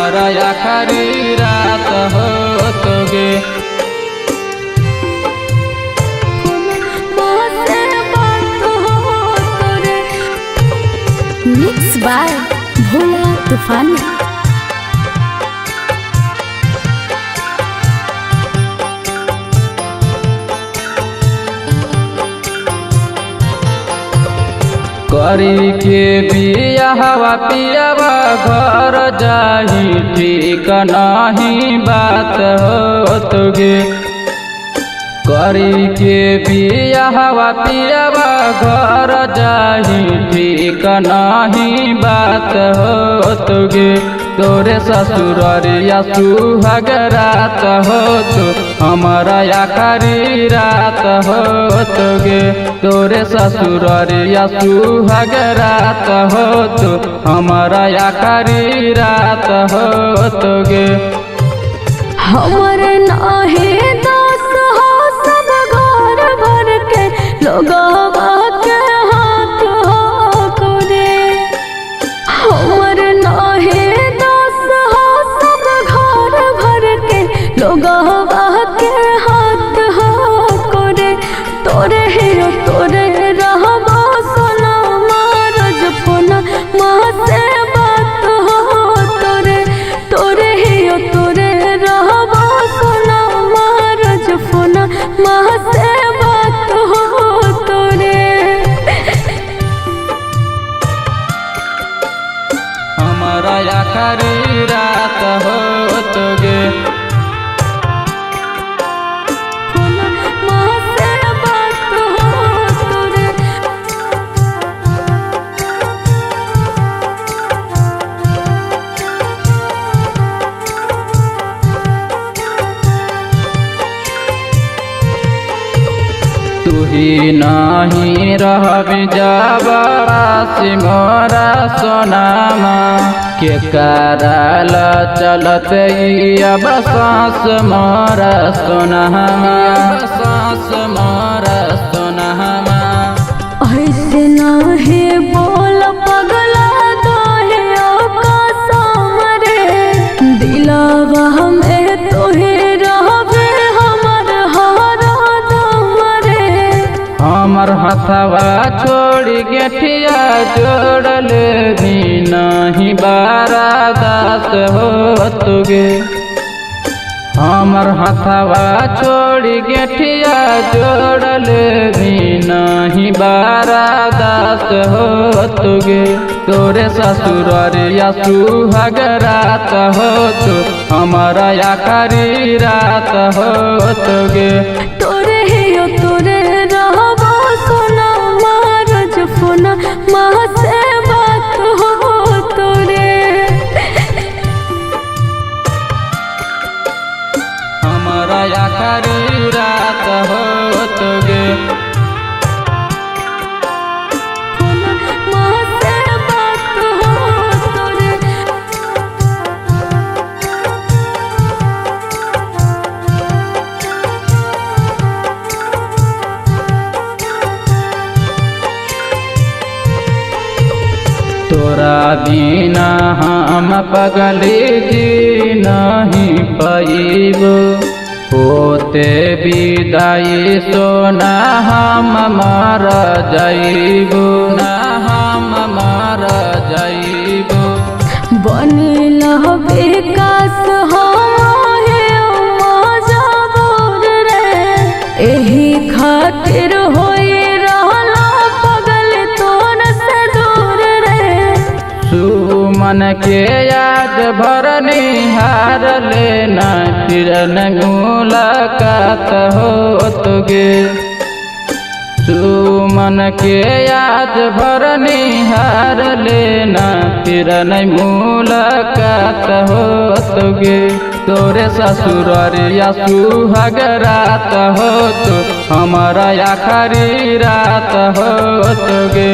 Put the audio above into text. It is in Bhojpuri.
हमारा आखिरी रात हो तो गे। मिक्स बाय भोला तूफानी। करी के बियाहवा पियावा घर जाही ठीक नहीं बात हो तो गे। करी के बियाहवा पियावा घर जाही ठीक नहीं बात हो तो गे। तोरे ससुररिया सुहाग रात हो तो हमारा आखिरी रात हो तो गे। तोरे ससुररिया सुहाग रात हो तो हमारा आखिरी रात हो तो गे। हमर नाहे दास हो सब घर भर के लोगवा के हाथ हो करे। हमर नाहे दास हो सब घर भर के लोगवा के हाथ हो करे। तोरे हियो तोरे रहबो सोना मारज फोना माँ से बात हो तोरे। तोरे हियो तोरे रहबो सोना मारज फोना माँ से बात हो तोरे। हमारा आखिरी रात हो तो गे। माँ से बात हो तोरे। तू ही नहीं रहबी जबरासी मोरा सोनामा के कराल चलत अब सांस मोरा सोनामा। सांस मोरा सोनामा ऐसे नाहे बोल पगला दोहे का सामरे। दिलावा में तोहे रहबे हमर हारा दमरे। हमर हथवा छोड़ी गेठिया जोड़ल भी नहीं बारा दास हो तो गे। हमर हथवा छोड़ी गेठिया जोड़ल भी नहीं बारा दास हो तो गे। तोरे ससुररिया सुहाग रात हो तो हमारा आखिरी रात हो तो गे। तोरे हियो तोरे रहबो सोना मारज फोना माँ से बात हो तोरे। हमारा आखिरी रात हो तो गे। माँ से बात हो तोरे। तोरा बिना हम पगली जी नहीं पाइबो। होते विदाई सोना हम मर जाइबो ना हम मर जाइबो। बनिल विकास हमारे मजबूर रे। एही खातिर होई रहला पगल तोर से दूर रे। सुमन के याद भर निहार लेना फिर मुलाकात हो तो गे। सुमन के याद भर निहार लेना फिर मुलाकात हो तो गे। तोरे ससुररिया सुहाग रात हो तो हमारा आखिरी रात हो तो गे।